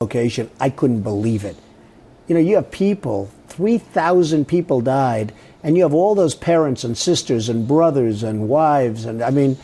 location, I couldn't believe it. You know, you have people, 3,000 people died, and you have all those parents and sisters and brothers and wives, and I mean,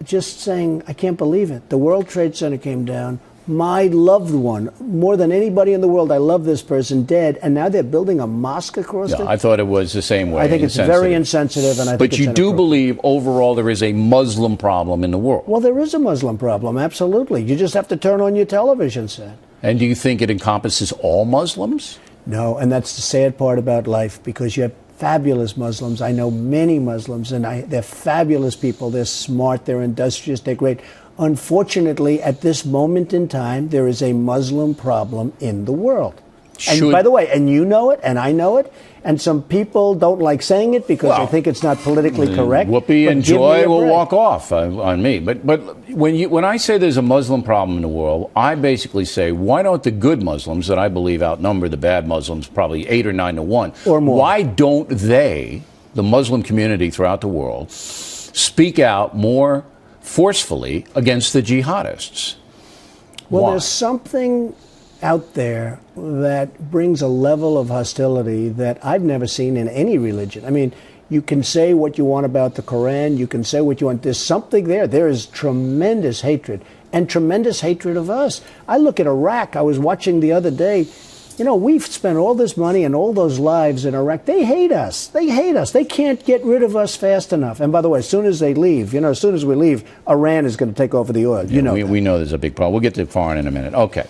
just saying, I can't believe it. The World Trade Center came down. My loved one, more than anybody in the world, I love this person, dead, and now they're building a mosque across it. I thought it was the same way. I think it's very insensitive, and I think But you do believe overall there is a Muslim problem in the world? Well, there is a Muslim problem, absolutely. You just have to turn on your television set. And do you think it encompasses all Muslims? No, and that's the sad part about life, because you have fabulous Muslims. I know many Muslims, and they're fabulous people. They're smart, they're industrious, they're great. Unfortunately, at this moment in time, there is a Muslim problem in the world. And by the way, and you know it, and I know it, and some people don't like saying it because they think it's not politically correct. Whoopi and Joy will walk off on me. But when I say there's a Muslim problem in the world, I basically say, why don't the good Muslims, that I believe outnumber the bad Muslims probably 8 or 9 to 1, or more, why don't they, the Muslim community throughout the world, speak out more forcefully against the jihadists? Well, there's something out there that brings a level of hostility that I've never seen in any religion. I mean, you can say what you want about the Quran, you can say what you want. There's something there. There is tremendous hatred, and tremendous hatred of us. I look at Iraq. I was watching the other day. You know, we've spent all this money and all those lives in Iraq. They hate us. They hate us. They can't get rid of us fast enough. And by the way, as soon as they leave, as soon as we leave, Iran is going to take over the oil. We know there's a big problem. We'll get to foreign in a minute. Okay.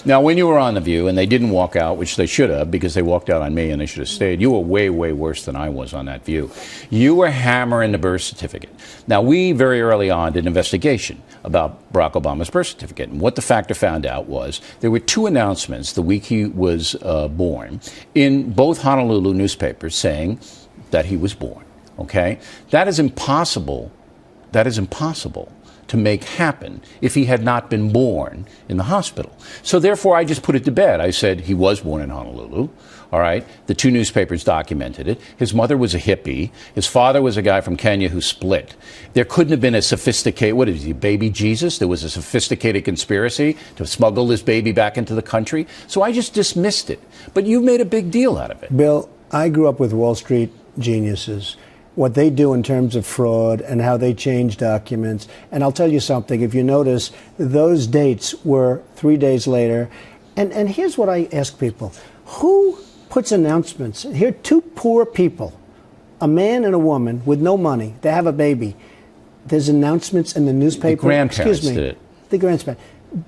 Now, when you were on The View, and they didn't walk out, which they should have, because they walked out on me and they should have stayed, you were way, way worse than I was on that View. You were hammering the birth certificate. Now, we very early on did an investigation about Barack Obama's birth certificate. And what the Factor found out was there were 2 announcements the week he was born in both Honolulu newspapers saying that he was born. Okay? That is impossible. That is impossible to make happen if he had not been born in the hospital. So therefore, I just put it to bed. I said he was born in Honolulu. All right. The 2 newspapers documented it. His mother was a hippie. His father was a guy from Kenya who split. There couldn't have been a sophisticated, what is he, baby Jesus? There was a sophisticated conspiracy to smuggle this baby back into the country. So I just dismissed it. But you made a big deal out of it. Bill, I grew up with Wall Street geniuses. What they do in terms of fraud and how they change documents. And I'll tell you something, if you notice, those dates were 3 days later. And here's what I ask people. Who puts announcements? Here, 2 poor people, a man and a woman with no money. They have a baby. There's announcements in the newspaper. The grandparents did it. The grandparents.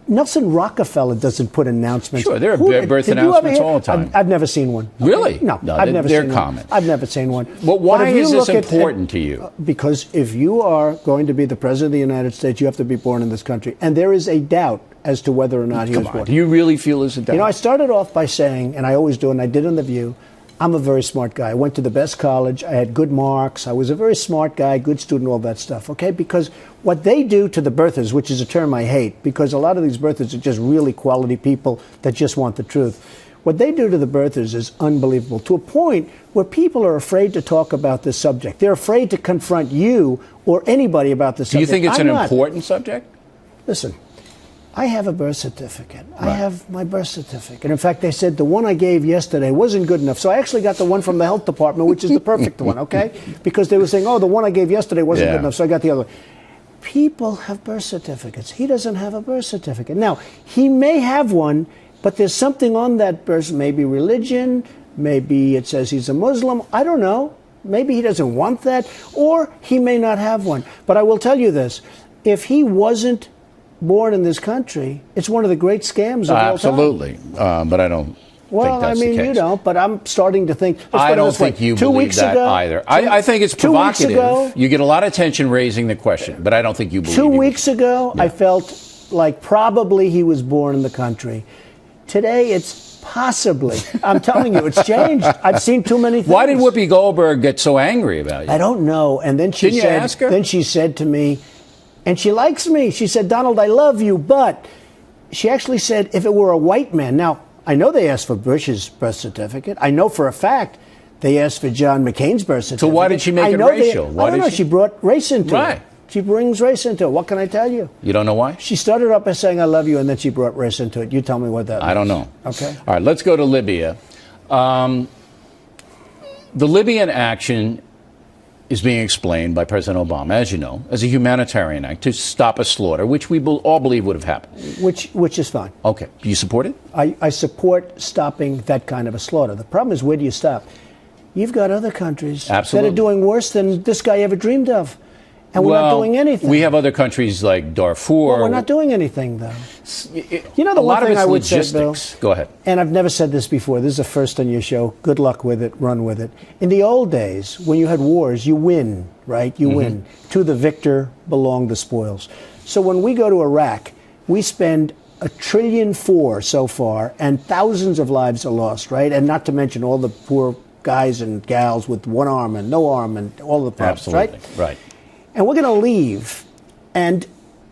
Nelson Rockefeller doesn't put announcements. Sure, there are birth announcements all the time. I've never seen one. Really? No, I've never seen common. I've never seen one. But why is this important to you? Because if you are going to be the President of the United States, you have to be born in this country. And there is a doubt as to whether or not he was born. Do you really feel there's a doubt? You know, I started off by saying, and I always do, and I did on The View, I'm a very smart guy. I went to the best college. I had good marks. I was a very smart guy, good student, all that stuff, okay? Because what they do to the birthers, which is a term I hate, because a lot of these birthers are just really quality people that just want the truth. What they do to the birthers is unbelievable, to a point where people are afraid to talk about this subject. They're afraid to confront you or anybody about this subject. Do you think it's an important subject? Listen. I have a birth certificate. Right. I have my birth certificate. In fact, they said the one I gave yesterday wasn't good enough. So I actually got the one from the health department, which is the perfect one, okay? Because they were saying, oh, the one I gave yesterday wasn't good enough, so I got the other one. People have birth certificates. He doesn't have a birth certificate. Now, he may have one, but there's something on that birth, maybe religion, maybe it says he's a Muslim. I don't know. Maybe he doesn't want that, or he may not have one. But I will tell you this. If he wasn't born in this country, it's one of the great scams of all time. Absolutely, but I don't think that's the case. Well, I mean, you don't, but I'm starting to think. I don't think you believe that either. I think it's provocative. 2 weeks ago, you get a lot of attention raising the question, but I don't think you believe it. 2 weeks ago, I felt like probably he was born in the country. Today, it's possibly. I'm telling you, it's changed. I've seen too many things. Why did Whoopi Goldberg get so angry about you? I don't know. And then she Didn't you ask her? Then she said to me, and she likes me. She said, Donald, I love you. But she actually said, if it were a white man. Now, I know they asked for Bush's birth certificate. I know for a fact they asked for John McCain's birth certificate. So why did she make it racial? I don't know. She brought race into it. She brings race into it. What can I tell you? You don't know why? She started up by saying, I love you, and then she brought race into it. You tell me what that means. I don't know. Okay. All right, let's go to Libya. The Libyan action is being explained by President Obama, as you know, as a humanitarian act to stop a slaughter, which we all believe would have happened. Which is fine. Okay. Do you support it? I support stopping that kind of a slaughter. The problem is, where do you stop? You've got other countries that are doing worse than this guy ever dreamed of. And we're not doing anything. We have other countries like Darfur. Well, we're not doing anything, though. You know, the one thing I would say, Bill, go ahead. And I've never said this before. This is a first on your show. Good luck with it. Run with it. In the old days, when you had wars, you win, right? You win. To the victor belong the spoils. So when we go to Iraq, we spend $1.4 trillion so far, and thousands of lives are lost, right? And not to mention all the poor guys and gals with one arm and no arm and all the problems, Absolutely. Right? And we're going to leave, and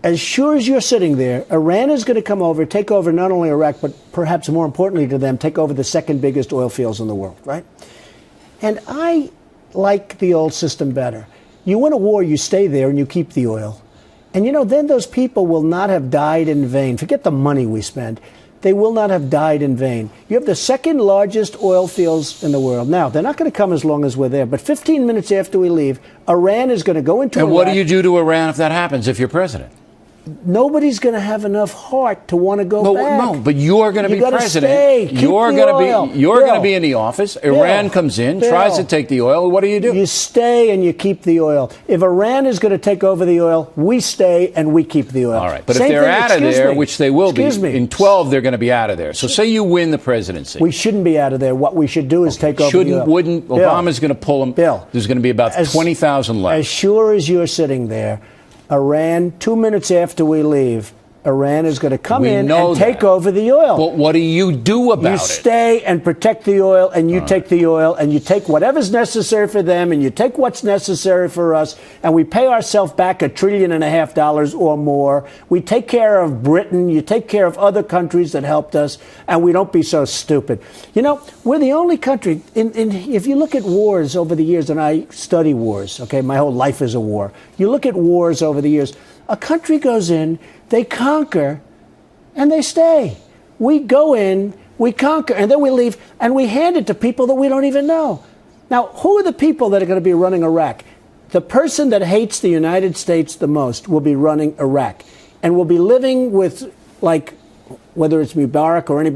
as sure as you're sitting there, Iran is going to come over, take over not only Iraq, but perhaps more importantly to them, take over the second biggest oil fields in the world, right? And I like the old system better. You win a war, you stay there, and you keep the oil. And, you know, then those people will not have died in vain. Forget the money we spend. They will not have died in vain. You have the second largest oil fields in the world. Now, they're not going to come as long as we're there, but 15 minutes after we leave, Iran is going to go into Iraq. And what do you do to Iran if that happens, if you're president? Nobody's going to have enough heart to want to go back. No, but you're going to be president. Stay. You're going to be in the office. Iran comes in, tries to take the oil. What do? You stay and you keep the oil. If Iran is going to take over the oil, we stay and we keep the oil. All right, but if they're out of there, which they will be, in 12 they're going to be out of there. So say you win the presidency. We shouldn't be out of there. What we should do is take over the oil. Obama's going to pull them. Bill, there's going to be about 20,000 left. As sure as you're sitting there, Iran, 2 minutes after we leave, Iran is going to come in and take over the oil. But what do you do about it? You stay and protect the oil, and you take the oil, and you take whatever's necessary for them, and you take what's necessary for us, and we pay ourselves back $1.5 trillion or more. We take care of Britain, you take care of other countries that helped us, and we don't be so stupid. You know, we're the only country, if you look at wars over the years, and I study wars, okay, my whole life is a war. You look at wars over the years, a country goes in, they conquer, and they stay. We go in, we conquer, and then we leave, and we hand it to people that we don't even know. Now, who are the people that are going to be running Iraq? The person that hates the United States the most will be running Iraq, and will be living with, like, whether it's Mubarak or anybody